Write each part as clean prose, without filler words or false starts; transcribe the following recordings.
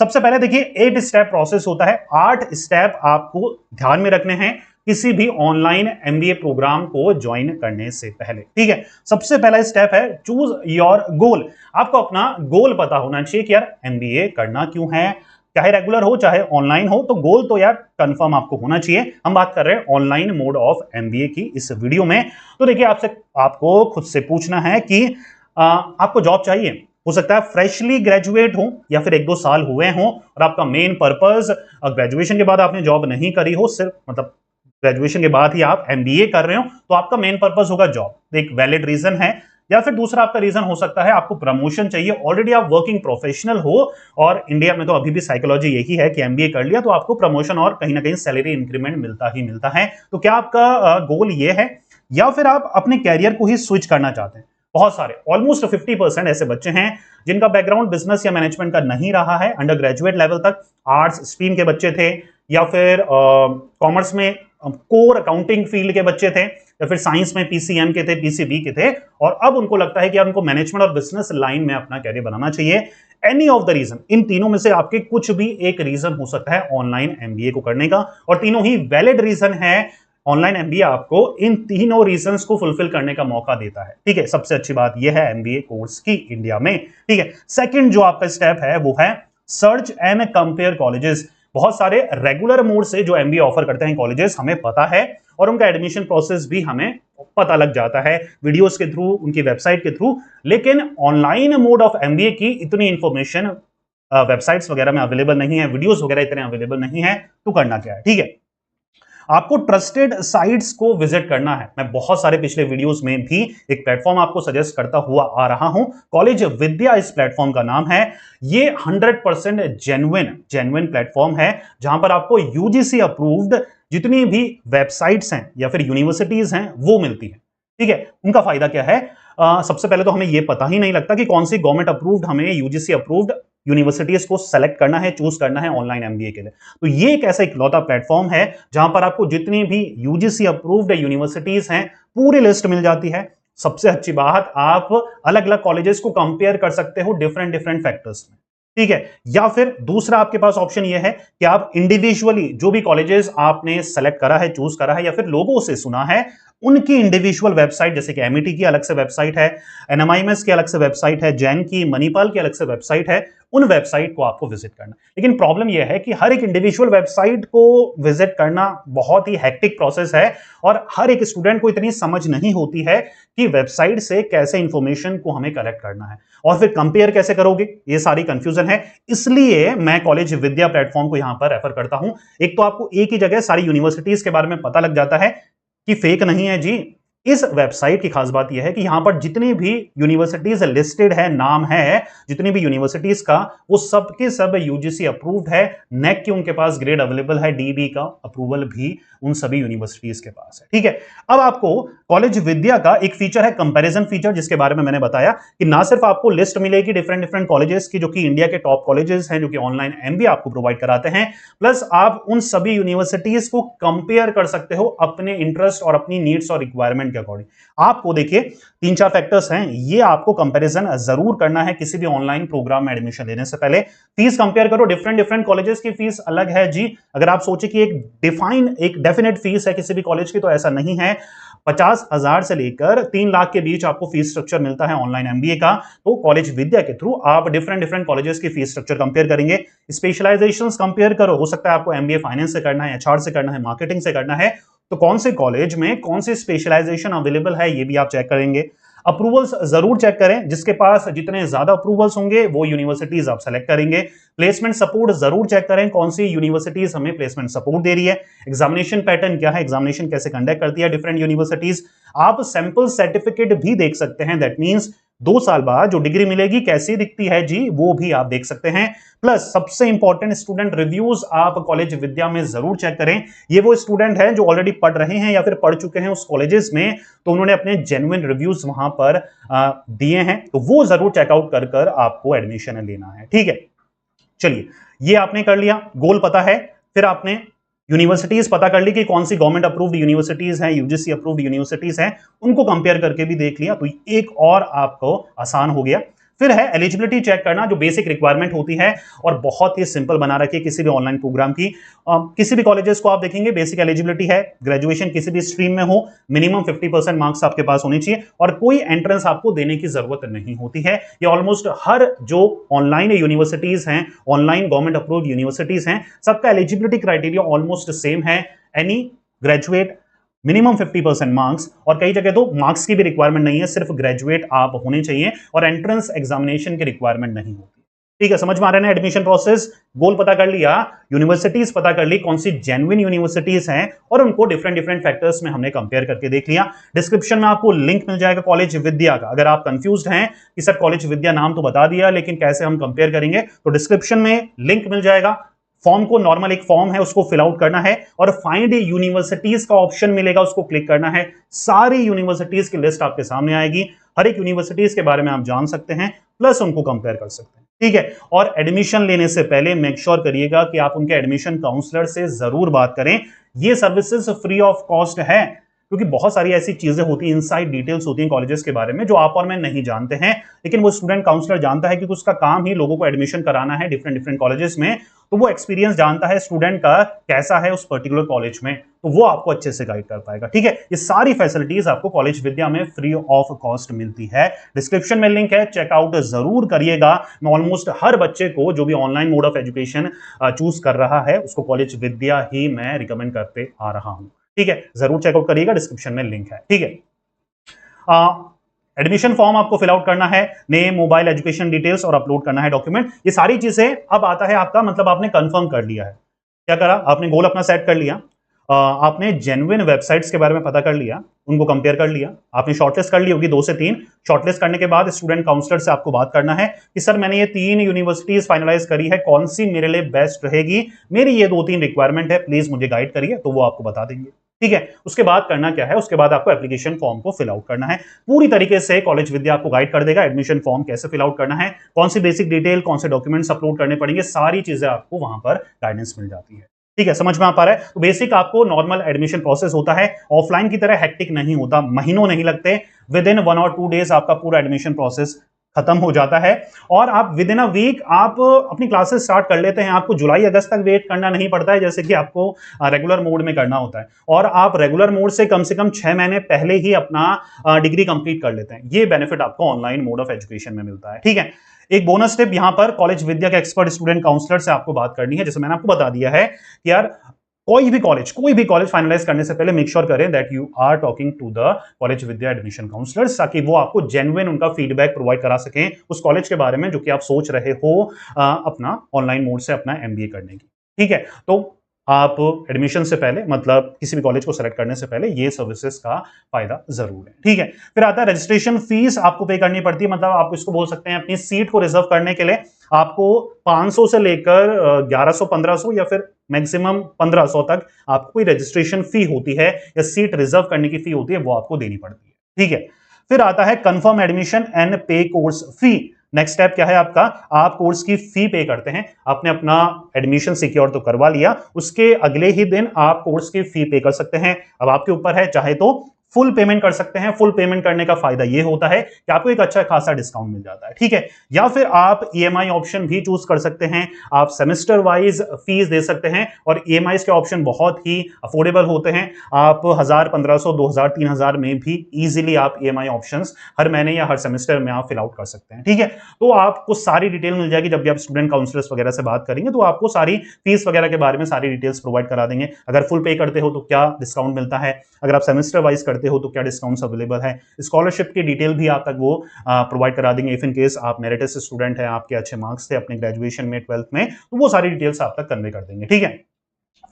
सबसे पहले देखिए 8 स्टेप प्रोसेस होता है। 8 स्टेप आपको ध्यान में रखने हैं किसी भी ऑनलाइन एमबीए प्रोग्राम को ज्वाइन करने से पहले। ठीक है, सबसे पहला स्टेप है चूज योर गोल। आपको अपना गोल पता होना चाहिए कि यार एमबीए करना क्यों है, चाहे रेगुलर हो चाहे ऑनलाइन हो, तो गोल तो यार कंफर्म आपको होना चाहिए। हम बात कर रहे हैं ऑनलाइन मोड ऑफ एमबीए की इस वीडियो में। तो देखिए आपको खुद से पूछना है कि आपको जॉब चाहिए। हो सकता है फ्रेशली ग्रेजुएट हो या फिर 1-2 साल हुए हों और आपका मेन पर्पस ग्रेजुएशन के बाद आपने जॉब नहीं करी हो, सिर्फ मतलब ग्रेजुएशन के बाद ही आप एमबीए कर रहे हो, तो आपका मेन पर्पस होगा जॉब, एक वैलिड रीजन है। या फिर दूसरा आपका रीजन हो सकता है आपको प्रमोशन चाहिए, ऑलरेडी आप वर्किंग प्रोफेशनल हो और इंडिया में तो अभी भी साइकोलॉजी यही है कि एमबीए कर लिया तो आपको प्रमोशन और कहीं ना कहीं सैलरी इंक्रीमेंट मिलता ही मिलता है। तो क्या आपका गोल ये है, या फिर आप अपने कैरियर को ही स्विच करना चाहते हैं? बहुत सारे ऑलमोस्ट 50% ऐसे बच्चे हैं जिनका बैकग्राउंड बिजनेस या मैनेजमेंट का नहीं रहा है। अंडर ग्रेजुएट लेवल तक आर्ट्स स्ट्रीम के बच्चे थे, या फिर कॉमर्स में कोर अकाउंटिंग फील्ड के बच्चे थे, या फिर साइंस में पीसीएम के थे, पीसीबी के थे, और अब उनको लगता है कि यार उनको मैनेजमेंट और बिजनेस लाइन में अपना कैरियर बनाना चाहिए। एनी ऑफ द रीजन, इन तीनों में से आपके कुछ भी एक रीजन हो सकता है ऑनलाइन एमबीए को करने का, और तीनों ही वैलिड रीजन है। ऑनलाइन एमबीए आपको इन तीनों रीजंस को फुलफिल करने का मौका देता है। ठीक है, सबसे अच्छी बात यह है एमबीए कोर्स की इंडिया में। ठीक है, सेकंड जो आपका स्टेप है वो है सर्च एंड कंपेयर कॉलेजेस। बहुत सारे रेगुलर मोड से जो एमबीए ऑफर करते हैं कॉलेजेस हमें पता है, और उनका एडमिशन प्रोसेस भी हमें पता लग जाता है वीडियोस के थ्रू, उनकी वेबसाइट के थ्रू। लेकिन ऑनलाइन मोड ऑफ एमबीए की इतनी इंफॉर्मेशन वेबसाइट्स वगैरह में अवेलेबल नहीं है, वीडियोस वगैरह इतने अवेलेबल नहीं है। तो करना क्या है? ठीक है, आपको ट्रस्टेड साइट्स को विजिट करना है। मैं बहुत सारे पिछले वीडियोस में भी एक प्लेटफॉर्म आपको सजेस्ट करता हुआ आ रहा हूं, कॉलेज विद्या इस प्लेटफॉर्म का नाम है। ये 100% जेन्युइन प्लेटफॉर्म है, जहां पर आपको यूजीसी अप्रूव्ड जितनी भी वेबसाइट्स हैं या फिर यूनिवर्सिटीज हैं वो मिलती है। ठीक है, उनका फायदा क्या है? सबसे पहले तो हमें यह पता ही नहीं लगता कि कौन सी गवर्नमेंट अप्रूव्ड, हमें यूजीसी अप्रूव्ड यूनिवर्सिटीज को सेलेक्ट करना है, चूज करना है ऑनलाइन एमबीए के लिए। तो ये एक ऐसा इकलौता प्लेटफॉर्म है जहां पर आपको जितनी भी यूजीसी अप्रूव्ड यूनिवर्सिटीज हैं पूरी लिस्ट मिल जाती है। सबसे अच्छी बात, आप अलग अलग कॉलेजेस को कंपेयर कर सकते हो डिफरेंट फैक्टर्स में। ठीक है, या फिर दूसरा आपके पास ऑप्शन यह है कि आप इंडिविजुअली जो भी कॉलेजेस आपने सेलेक्ट करा है, चूज करा है, या फिर लोगों से सुना है, उनकी इंडिविजुअल वेबसाइट, जैसे कि एमईटी की अलग से वेबसाइट है, एनएमआईएमएस की अलग से वेबसाइट है, जैन की, मणिपाल की अलग से वेबसाइट है, उन वेबसाइट को आपको विजिट करना। लेकिन प्रॉब्लम यह है कि हर एक इंडिविजुअल वेबसाइट को विजिट करना बहुत ही हेक्टिक प्रोसेस है, और हर एक स्टूडेंट को इतनी समझ नहीं होती है कि वेबसाइट से कैसे इंफॉर्मेशन को हमें कलेक्ट करना है, और फिर कंपेयर कैसे करोगे, ये सारी कंफ्यूजन है। इसलिए मैं कॉलेज विद्या प्लेटफॉर्म को यहां पर रेफर करता हूं। एक तो आपको एक ही जगह सारी यूनिवर्सिटीज के बारे में पता लग जाता है कि फेक नहीं है जी। इस वेबसाइट की खास बात यह है कि यहां पर जितनी भी यूनिवर्सिटीज लिस्टेड है, नाम है जितनी भी यूनिवर्सिटीज का, वो सब के सब यूजीसी अप्रूव्ड है। नेक की उनके पास ग्रेड अवेलेबल है, डीबी का अप्रूवल भी उन सभी यूनिवर्सिटीज के पास है। ठीक है, अब आपको कॉलेज विद्या का एक फीचर है कंपैरिजन फीचर, जिसके बारे में मैंने बताया कि ना सिर्फ आपको लिस्ट मिलेगी डिफरेंट कॉलेजेस की, जो कि इंडिया के टॉप कॉलेजेस हैं, जो कि ऑनलाइन एमबीए आपको प्रोवाइड कराते हैं, प्लस आप उन सभी यूनिवर्सिटीज को कंपेयर कर सकते हो अपने इंटरेस्ट और अपनी नीड्स और रिक्वायरमेंट के अकॉर्डिंग। आपको देखिए 3-4 फैक्टर्स हैं, ये आपको कंपैरिजन जरूर करना है किसी भी ऑनलाइन प्रोग्राम में एडमिशन लेने से पहले। फीस कंपेयर करो, डिफरेंट कॉलेजेस की फीस अलग है जी। अगर आप सोचे कि एक डेफिनेट फीस है किसी भी कॉलेज की, तो ऐसा नहीं है। 50,000 से लेकर 3 लाख के बीच आपको फीस स्ट्रक्चर मिलता है ऑनलाइन एमबीए का। तो कॉलेज विद्या के थ्रू आप डिफरेंट कॉलेजेस की फीस स्ट्रक्चर कंपेयर करेंगे, स्पेशलाइजेशंस कंपेयर करो। हो सकता है आपको एमबीए फाइनेंस से करना है, एचआर से करना है, मार्केटिंग से करना है, तो कौन से कॉलेज में कौन सी स्पेशलाइजेशन अवेलेबल है ये भी आप चेक करेंगे। अप्रूवल्स जरूर चेक करें, जिसके पास जितने ज्यादा अप्रूवल्स होंगे वो यूनिवर्सिटीज आप सेलेक्ट करेंगे। प्लेसमेंट सपोर्ट जरूर चेक करें, कौन सी यूनिवर्सिटीज हमें प्लेसमेंट सपोर्ट दे रही है। एग्जामिनेशन पैटर्न क्या है, एग्जामिनेशन कैसे कंडक्ट करती है डिफरेंट यूनिवर्सिटीज। आप सैंपल सर्टिफिकेट भी देख सकते हैं, दैट मींस 2 साल बाद जो डिग्री मिलेगी कैसी दिखती है जी, वो भी आप देख सकते हैं। प्लस सबसे इंपॉर्टेंट स्टूडेंट रिव्यूज आप कॉलेज विद्या में जरूर चेक करें। ये वो स्टूडेंट हैं जो ऑलरेडी पढ़ रहे हैं या फिर पढ़ चुके हैं उस कॉलेजेस में, तो उन्होंने अपने जेन्युइन रिव्यूज वहां पर दिए हैं, तो वो जरूर चेकआउट कर आपको एडमिशन लेना है। ठीक है, चलिए ये आपने कर लिया, गोल पता है। फिर आपने यूनिवर्सिटीज पता कर ली कि कौन सी गवर्नमेंट अप्रूव्ड यूनिवर्सिटीज हैं, यूजीसी अप्रूव्ड यूनिवर्सिटीज हैं, उनको कंपेयर करके भी देख लिया, तो एक और आपको आसान हो गया। फिर है एलिजिबिलिटी चेक करना, जो बेसिक रिक्वायरमेंट होती है और बहुत ही सिंपल बना रखी है किसी भी ऑनलाइन प्रोग्राम की। किसी भी कॉलेजेस को आप देखेंगे बेसिक एलिजिबिलिटी है, ग्रेजुएशन किसी भी स्ट्रीम में हो, मिनिमम 50% मार्क्स आपके पास होने चाहिए और कोई एंट्रेंस आपको देने की जरूरत नहीं होती है। ये ऑलमोस्ट हर जो ऑनलाइन यूनिवर्सिटीज हैं, ऑनलाइन गवर्नमेंट अप्रूव्ड यूनिवर्सिटीज हैं, सबका एलिजिबिलिटी क्राइटेरिया ऑलमोस्ट सेम है। एनी ग्रेजुएट, मिनिमम 50% मार्क्स, और कई जगह तो मार्क्स की भी रिक्वायरमेंट नहीं है, सिर्फ ग्रेजुएट आप होने चाहिए और एंट्रेंस एग्जामिनेशन की रिक्वायरमेंट नहीं होती। ठीक है, समझ में आ रहा है ना? एडमिशन प्रोसेस गोल पता कर लिया, यूनिवर्सिटीज पता कर ली, कौन सी जेन्युइन यूनिवर्सिटीज हैं और उनको डिफरेंट डिफरेंट फैक्टर्स में हमने कंपेयर करके देख लिया। डिस्क्रिप्शन में आपको लिंक मिल जाएगा कॉलेज विद्या का। अगर आप कंफ्यूज्ड हैं कि सर कॉलेज विद्या नाम तो बता दिया लेकिन कैसे हम कंपेयर करेंगे, तो डिस्क्रिप्शन में लिंक मिल जाएगा। फॉर्म को, नॉर्मल एक फॉर्म है उसको फिल आउट करना है और फाइंड यूनिवर्सिटीज का ऑप्शन मिलेगा, उसको क्लिक करना है। सारी यूनिवर्सिटीज की लिस्ट आपके सामने आएगी, हर एक यूनिवर्सिटीज के बारे में आप जान सकते हैं, प्लस उनको कंपेयर कर सकते हैं। ठीक है, और एडमिशन लेने से पहले मेक श्योर करिएगा कि आप उनके एडमिशन काउंसलर से जरूर बात करें। ये सर्विसेज फ्री ऑफ कॉस्ट है, क्योंकि बहुत सारी ऐसी चीजें होती हैं, इनसाइड डिटेल्स होती हैं कॉलेजेस के बारे में जो आप और मैं नहीं जानते हैं, लेकिन वो स्टूडेंट काउंसलर जानता है, क्योंकि उसका काम ही लोगों को एडमिशन कराना है डिफरेंट डिफरेंट कॉलेजेस में। तो वो एक्सपीरियंस जानता है स्टूडेंट का कैसा है उस पर्टिकुलर कॉलेज में, तो वो आपको अच्छे से गाइड कर पाएगा। ठीक है, ये सारी फैसिलिटीज आपको कॉलेज विद्या में फ्री ऑफ कॉस्ट मिलती है। डिस्क्रिप्शन में लिंक है, चेकआउट जरूर करिएगा। मैं ऑलमोस्ट हर बच्चे को जो भी online mode of education choose कर रहा है उसको कॉलेज विद्या ही मैं रिकमेंड करते आ रहा हूं। ठीक है, जरूर चेकआउट करिएगा, डिस्क्रिप्शन में लिंक है। ठीक है, एडमिशन फॉर्म आपको फिल आउट करना है, नेम, मोबाइल, एजुकेशन डिटेल्स और अपलोड करना है डॉक्यूमेंट। ये सारी चीजें अब आता है आपका, मतलब आपने कंफर्म कर लिया है। क्या करा आपने? गोल अपना सेट कर लिया, आपने जेन्युइन वेबसाइट्स के बारे में पता कर लिया, उनको कंपेयर कर लिया, आपने शॉर्टलिस्ट कर ली होगी 2 से 3। शॉर्टलिस्ट करने के बाद स्टूडेंट काउंसलर से आपको बात करना है कि सर मैंने ये 3 यूनिवर्सिटीज फाइनलाइज करी है, कौन सी मेरे लिए बेस्ट रहेगी, मेरी ये 2-3 रिक्वायरमेंट है, प्लीज मुझे गाइड करिए। तो वो आपको बता देंगे। ठीक है, उसके बाद करना क्या है? उसके बाद आपको एप्लीकेशन फॉर्म को फिल आउट करना है। पूरी तरीके से कॉलेज विद्या आपको गाइड कर देगा एडमिशन फॉर्म कैसे फिल आउट करना है, कौन सी बेसिक डिटेल, कौन से डॉक्यूमेंट्स अपलोड करने पड़ेंगे, सारी चीजें आपको वहां पर गाइडेंस मिल जाती है। ठीक है, समझ में आ पा रहा है? तो बेसिक आपको नॉर्मल एडमिशन प्रोसेस होता है, ऑफलाइन की तरह हेक्टिक नहीं होता, महीनों नहीं लगते, विद इन 1 और 2 डेज आपका पूरा एडमिशन प्रोसेस खत्म हो जाता है और आप विद इन अ वीक आप अपनी क्लासेस स्टार्ट कर लेते हैं। आपको जुलाई अगस्त तक वेट करना नहीं पड़ता है, जैसे कि आपको रेगुलर मोड में करना होता है, और आप रेगुलर मोड से कम 6 महीने पहले ही अपना डिग्री कंप्लीट कर लेते हैं। ये बेनिफिट आपको ऑनलाइन मोड ऑफ एजुकेशन में मिलता है। ठीक है, एक बोनस टिप यहां पर कॉलेज विद्या के एक्सपर्ट स्टूडेंट काउंसलर से आपको बात करनी है। जैसे मैंने आपको बता दिया है कि यार कोई भी कॉलेज फाइनलाइज करने से पहले मेक श्योर करें that you are talking to the college Vidya admission counsellors, ताकि वो आपको जेन्युइन उनका फीडबैक प्रोवाइड करा सकें उस कॉलेज के बारे में जो कि आप सोच रहे हो अपना ऑनलाइन मोड से अपना एमबीए करने की। ठीक है, तो आप एडमिशन से पहले, मतलब किसी भी कॉलेज को सेलेक्ट करने से पहले, ये सर्विसेज का फायदा जरूर है। ठीक है, फिर आता है रजिस्ट्रेशन फीस आपको पे करनी पड़ती है, मतलब आप इसको बोल सकते हैं अपनी सीट को रिजर्व करने के लिए आपको 500 से लेकर 1100, 1500 या फिर मैक्सिमम 1500 तक आपको कोई रजिस्ट्रेशन फी होती है या सीट रिजर्व करने की फी होती है, वो आपको देनी पड़ती है। ठीक है, फिर आता है कंफर्म एडमिशन एंड पे कोर्स फी। नेक्स्ट स्टेप क्या है आपका? आप कोर्स की फी पे करते हैं, आपने अपना एडमिशन सिक्योर तो करवा लिया, उसके अगले ही दिन आप कोर्स की फी पे कर सकते हैं। अब आपके ऊपर है, चाहे तो फुल पेमेंट कर सकते हैं। फुल पेमेंट करने का फायदा यह होता है कि आपको एक अच्छा खासा डिस्काउंट मिल जाता है। ठीक है, या फिर आप ईएमआई ऑप्शन भी चूज कर सकते हैं, आप सेमेस्टर वाइज फीस दे सकते हैं और ईएमआई के ऑप्शन बहुत ही अफोर्डेबल होते हैं। आप 1000, 1500, 2000, 3000 में भी इजीली आप ईएमआई ऑप्शंस हर महीने या हर सेमेस्टर में आप फिल आउट कर सकते हैं। ठीक है, तो आपको सारी डिटेल मिल जाएगी जब भी आप स्टूडेंट काउंसलर्स वगैरह से बात करेंगे, तो आपको सारी फीस वगैरह के बारे में सारी डिटेल्स प्रोवाइड करा देंगे। अगर फुल पे करते हो तो क्या डिस्काउंट मिलता है, अगर आप सेमेस्टर वाइज करते हो तो क्या डिस्काउंट्स अवेलेबल है, स्कॉलरशिप की डिटेल भी आप तक वो प्रोवाइड करा देंगे। इफ इन केस आप मेरिटस स्टूडेंट हैं, आपके अच्छे मार्क्स थे अपने ग्रेजुएशन में, 12th में, तो वो सारी डिटेल्स आप तक कन्वे कर देंगे। ठीक है,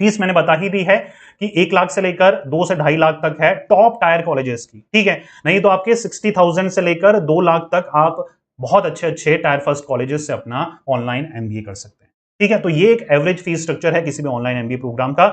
फीस मैंने बता ही दी है कि 1 लाख से लेकर 2 से 2.5 लाख तक है टॉप टायर कॉलेजेस की। ठीक है, नहीं तो आपके 60,000 से लेकर 2 लाख तक आप बहुत अच्छे टायर फर्स्ट कॉलेजेस से अपना ऑनलाइन एमबीए कर सकते हैं। ठीक है, तो ये एक एवरेज फीस स्ट्रक्चर है किसी भी ऑनलाइन एमबीए प्रोग्राम का।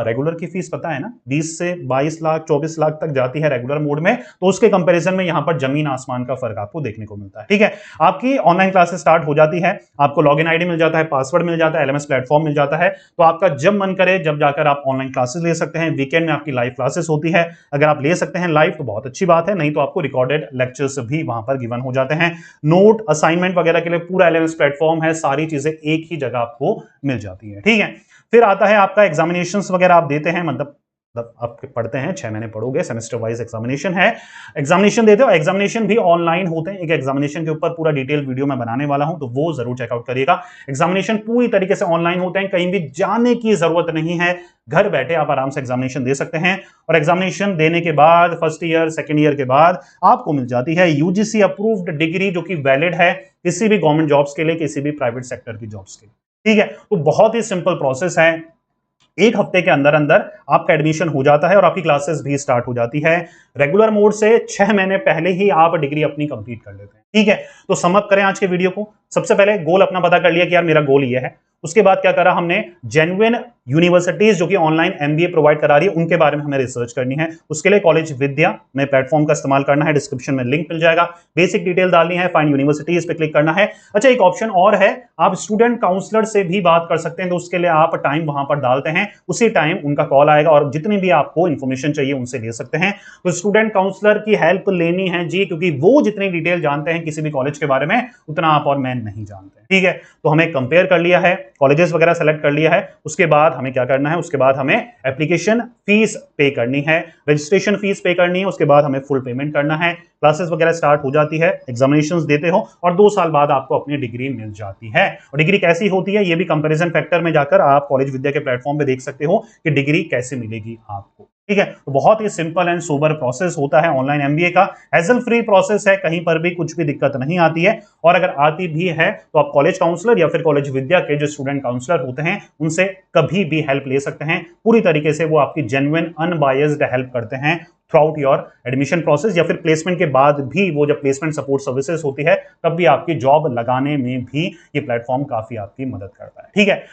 रेगुलर की फीस पता है ना, 20 से 22 लाख 24 लाख तक जाती है रेगुलर मोड में, तो उसके कंपैरिजन में यहां पर जमीन आसमान का फर्क आपको देखने को मिलता है। ठीक है, आपकी ऑनलाइन क्लासेस स्टार्ट हो जाती है, आपको लॉगिन आईडी मिल जाता है, पासवर्ड मिल जाता है, एलएमएस प्लेटफॉर्म मिल जाता है, तो आपका जब मन करे जब जाकर आप ऑनलाइन क्लासेस ले सकते हैं। वीकेंड में आपकी लाइव क्लासेस होती है, अगर आप ले सकते हैं लाइव तो बहुत अच्छी बात है, नहीं तो आपको रिकॉर्डेड लेक्चर्स भी वहां पर गिवन हो जाते हैं। नोट असाइनमेंट वगैरह के लिए पूरा एलएमएस प्लेटफॉर्म है, सारी चीजें एक ही जगह आपको मिल जाती है। ठीक है, फिर आता है आपका एग्जामिनेशंस वगैरह आप देते हैं, मतलब आप पढ़ते हैं 6 महीने पढ़ोगे, सेमेस्टर वाइज एग्जामिनेशन है, एग्जामिनेशन देते हो। एग्जामिनेशन भी ऑनलाइन होते हैं, एक एग्जामिनेशन के ऊपर पूरा डिटेल वीडियो मैं बनाने वाला हूं, तो वो जरूर चेकआउट करिएगा। एग्जामिनेशन पूरी तरीके से ऑनलाइन होते हैं, कहीं भी जाने की जरूरत नहीं है, घर बैठे आप आराम से एग्जामिनेशन दे सकते हैं। और एग्जामिनेशन देने के बाद फर्स्ट ईयर सेकेंड ईयर के बाद आपको मिल जाती है यूजीसी अप्रूव्ड डिग्री, जो कि वैलिड है किसी भी गवर्नमेंट जॉब्स के लिए, किसी भी प्राइवेट सेक्टर की जॉब्स के लिए। ठीक है, तो बहुत ही सिंपल प्रोसेस है, एक हफ्ते के अंदर अंदर आपका एडमिशन हो जाता है और आपकी क्लासेस भी स्टार्ट हो जाती है। रेगुलर मोड से 6 महीने पहले ही आप डिग्री अपनी कंप्लीट कर लेते हैं। ठीक है, तो सम अप करें आज के वीडियो को। सबसे पहले गोल अपना पता कर लिया कि यार मेरा गोल ये है। उसके बाद क्या करा हमने, जेन्युइन यूनिवर्सिटीज जो कि ऑनलाइन एमबीए प्रोवाइड करा रही है उनके बारे में हमें रिसर्च करनी है। उसके लिए कॉलेज विद्या में प्लेटफॉर्म का इस्तेमाल करना है, डिस्क्रिप्शन में लिंक मिल जाएगा। बेसिक डिटेल डालनी है, फाइंड यूनिवर्सिटीज पे क्लिक करना है। अच्छा, एक ऑप्शन और है, आप स्टूडेंट काउंसलर से भी बात कर सकते हैं, तो उसके लिए आप टाइम वहां पर डालते हैं, उसी टाइम उनका कॉल आएगा और जितनी भी आपको इंफॉर्मेशन चाहिए उनसे ले सकते हैं। तो स्टूडेंट काउंसलर की हेल्प लेनी है जी, क्योंकि वो जितनी डिटेल जानते हैं किसी भी कॉलेज के बारे में उतना आप और मैं नहीं जानते। ठीक है, तो हमें कंपेयर कर लिया है, कॉलेजेस वगैरह सेलेक्ट कर लिया है, उसके बाद हमें क्या करना है, उसके बाद हमें एप्लीकेशन फीस पे करनी है, रजिस्ट्रेशन फीस पे करनी है, उसके बाद हमें फुल पेमेंट करना है, क्लासेस वगैरह स्टार्ट हो जाती है, एग्जामिनेशंस देते हो और 2 साल बाद आपको अपनी डिग्री मिल जाती है। और डिग्री कैसी होती है ये भी कंपैरिजन फैक्टर में जाकर आप कॉलेज विद्या के प्लेटफॉर्म पे देख सकते हो कि डिग्री कैसे मिलेगी आपको। ठीक है, तो बहुत ही सिंपल एंड सोबर प्रोसेस होता है ऑनलाइन एमबीए का, हैसल फ्री प्रोसेस है, कहीं पर भी कुछ भी दिक्कत नहीं आती है। और अगर आती भी है तो आप कॉलेज काउंसलर या फिर कॉलेज विद्या के जो स्टूडेंट काउंसलर होते हैं उनसे कभी भी हेल्प ले सकते हैं। पूरी तरीके से वो आपकी जेन्युइन अनबायस्ड हेल्प करते हैं थ्रू योर एडमिशन प्रोसेस, या फिर प्लेसमेंट के बाद भी वो जब प्लेसमेंट सपोर्ट सर्विसेज होती है तब भी आपकी जॉब लगाने में भी ये प्लेटफॉर्म काफी आपकी मदद करता है। ठीक है।